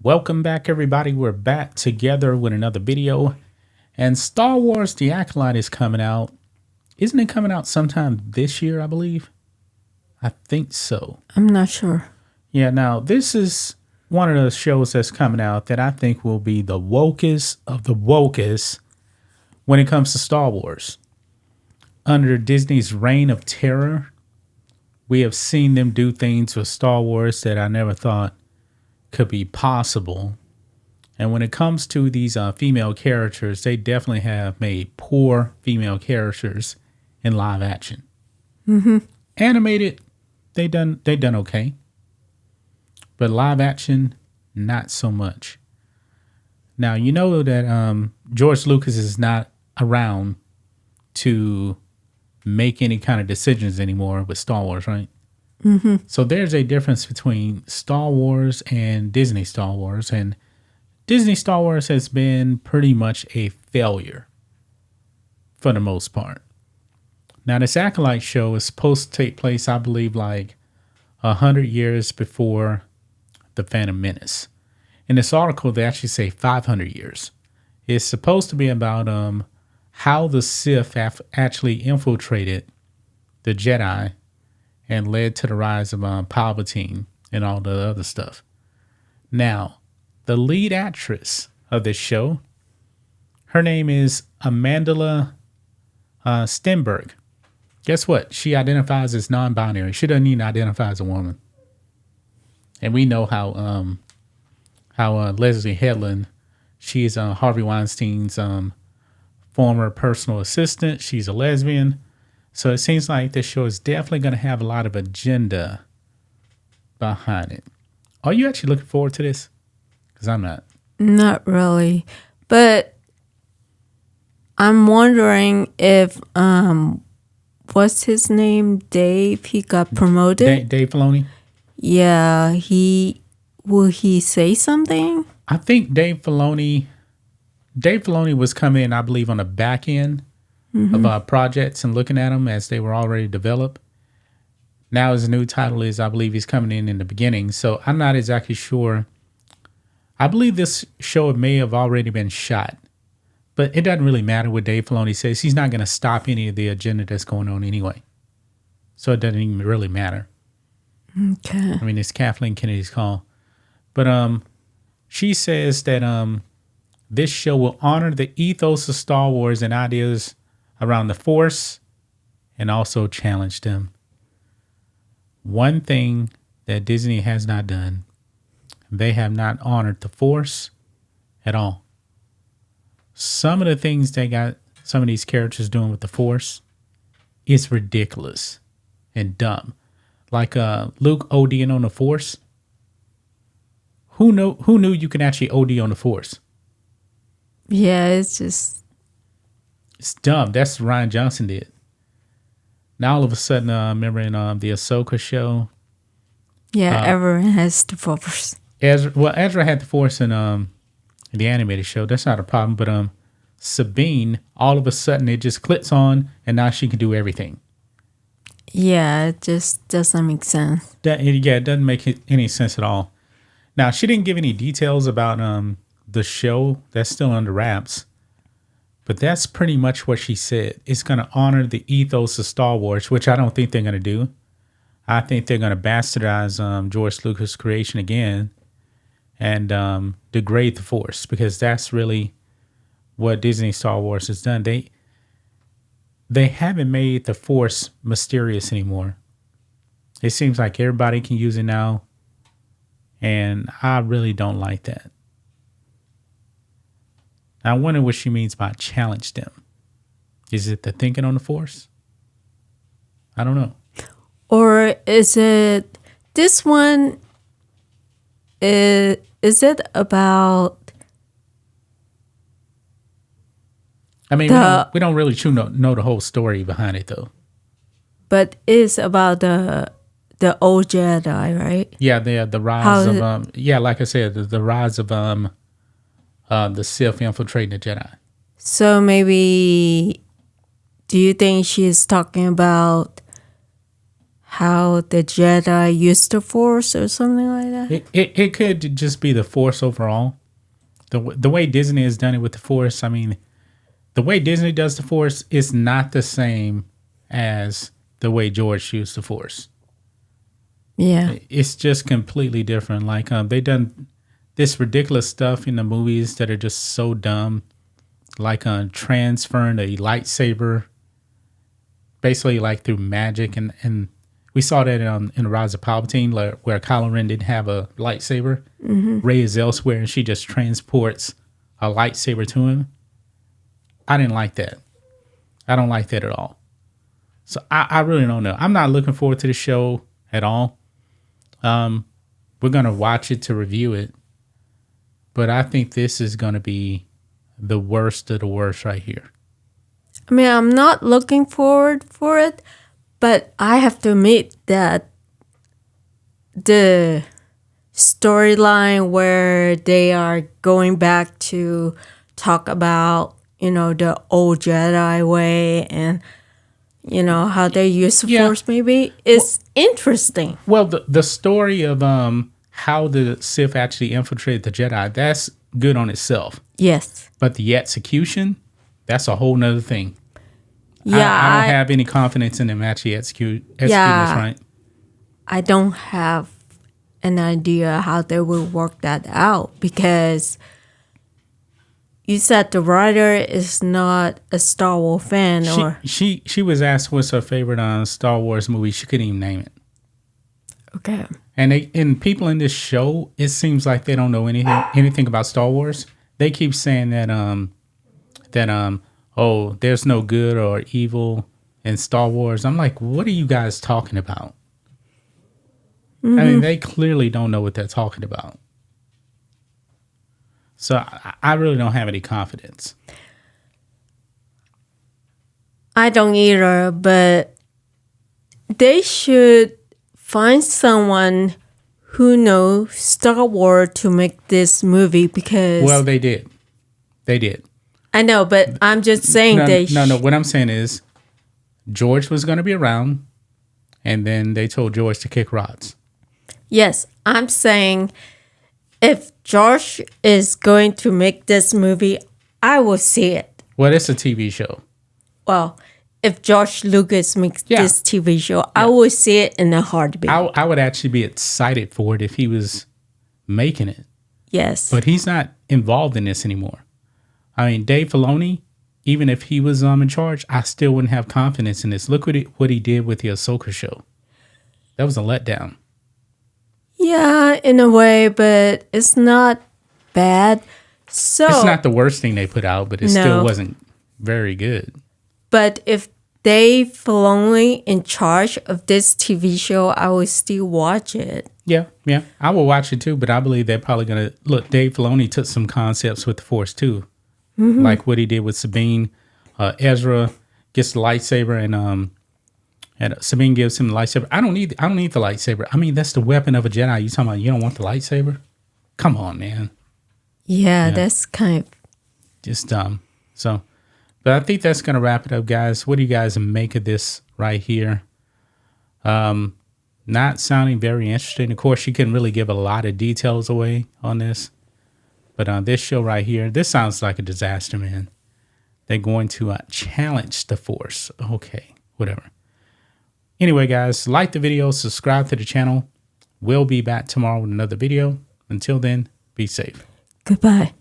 Welcome back, everybody. We're back together with another video. And Star Wars The Acolyte is coming out. Isn't it coming out sometime this year, I believe? I think so. I'm not sure. Yeah, now this is one of the shows that's coming out that I think will be the wokest of the wokest when it comes to Star Wars. Under Disney's reign of terror, we have seen them do things with Star Wars that I never thought could be possible. And when it comes to these female characters, they definitely have made poor female characters in live action. Animated, they done okay, but live action, not so much. Now you know that George Lucas is not around to make any kind of decisions anymore with Star Wars, right? So there's a difference between Star Wars and Disney Star Wars, and Disney Star Wars has been pretty much a failure for the most part. Now, this Acolyte show is supposed to take place, I believe, like 100 years before The Phantom Menace. In this article, they actually say 500 years. It's supposed to be about how the Sith have actually infiltrated the Jedi and led to the rise of Palpatine and all the other stuff. Now, the lead actress of this show, her name is Amandla Stenberg. Guess what? She identifies as non-binary. She doesn't even identify as a woman. And we know how Leslie Headland, she is Harvey Weinstein's former personal assistant. She's a lesbian. So it seems like this show is definitely going to have a lot of agenda behind it. Are you actually looking forward to this? Because I'm not. Not really. But I'm wondering if what's his name? Dave, he got promoted. Dave Filoni? Yeah, will he say something? I think Dave Filoni was coming in, I believe, on the back end of projects and looking at them as they were already developed. Now his new title is, I believe he's coming in the beginning. So I'm not exactly sure. I believe this show may have already been shot, but it doesn't really matter what Dave Filoni says. He's not going to stop any of the agenda that's going on anyway. So it doesn't even really matter. Okay. I mean, it's Kathleen Kennedy's call. But she says that this show will honor the ethos of Star Wars and ideas around the Force and also challenge them. One thing that Disney has not done, they have not honored the Force at all. Some of the things they got some of these characters doing with the Force is ridiculous and dumb. Like Luke ODing on the Force. Who knew you can actually OD on the Force? Yeah, It's dumb. That's what Ryan Johnson did. Now all of a sudden, remember in the Ahsoka show? yeah, everyone has the Force. Ezra had the Force in the animated show. That's not a problem. But Sabine, all of a sudden, it just clicks on, and now she can do everything. Yeah, it just doesn't make sense. It doesn't make any sense at all. Now, she didn't give any details about the show. That's still under wraps. But that's pretty much what she said. It's going to honor the ethos of Star Wars, which I don't think they're going to do. I think they're going to bastardize George Lucas' creation again and degrade the Force, because that's really what Disney Star Wars has done. They haven't made the Force mysterious anymore. It seems like everybody can use it now, and I really don't like that. I wonder what she means by challenge them. Is it the thinking on the Force? I don't know. Or is it this one? Is it about? I mean, we don't really know the whole story behind it, though. But it's about the old Jedi, right? Yeah, the rise of like I said, the rise of the Sith infiltrating the Jedi. So maybe, do you think she's talking about how the Jedi use the Force or something like that. It could just be the Force overall. The way Disney has done it with the Force, I mean, the way Disney does the Force is not the same as the way George used the Force. Yeah. It's just completely different. Like they done this ridiculous stuff in the movies that are just so dumb, like transferring a lightsaber, basically like through magic, and we saw that in Rise of Palpatine, where Kylo Ren didn't have a lightsaber. Rey is elsewhere, and she just transports a lightsaber to him. I didn't like that. I don't like that at all. So I really don't know. I'm not looking forward to the show at all. We're gonna watch it to review it, but I think this is gonna be the worst of the worst right here. I mean, I'm not looking forward for it, but I have to admit that the storyline where they are going back to talk about, the old Jedi way and, how they use the Force maybe is interesting. Well, the story of how the Sith actually infiltrated the Jedi, that's good on itself. Yes. But the execution, that's a whole nother thing. Yeah. I don't have any confidence in them actually executing this right. I don't have an idea how they will work that out because you said the writer is not a Star Wars fan, she was asked what's her favorite Star Wars movie. She couldn't even name it. Okay. And people in this show, it seems like they don't know anything about Star Wars. They keep saying that oh, there's no good or evil in Star Wars. I'm like, what are you guys talking about? I mean, they clearly don't know what they're talking about. So I really don't have any confidence. I don't either, but they should find someone who knows Star Wars to make this movie because... Well, they did. They did. I know, but I'm just saying No. What I'm saying is George was going to be around, and then they told George to kick rocks. Yes, I'm saying if George is going to make this movie, I will see it. Well, it's a TV show. Well, if George Lucas makes this TV show, I will see it in a heartbeat. I would actually be excited for it if he was making it. Yes. But he's not involved in this anymore. I mean, Dave Filoni, even if he was in charge, I still wouldn't have confidence in this. Look what he did with the Ahsoka show. That was a letdown. Yeah, in a way, but it's not bad. So it's not the worst thing they put out, but it still wasn't very good. But if Dave Filoni in charge of this TV show, I will still watch it. Yeah. I will watch it too, but I believe they're probably going to... Look, Dave Filoni took some concepts with the Force too. Like what he did with Sabine. Ezra gets the lightsaber and Sabine gives him the lightsaber. I don't need the lightsaber. I mean, that's the weapon of a Jedi. You talking about you don't want the lightsaber? Come on, man. Yeah, that's kind of... just dumb. So, but I think that's going to wrap it up, guys. What do you guys make of this right here? Not sounding very interesting. Of course, you can really give a lot of details away on this. But on this show right here, this sounds like a disaster, man. They're going to challenge the Force. Okay, whatever. Anyway, guys, like the video, subscribe to the channel. We'll be back tomorrow with another video. Until then, be safe. Goodbye.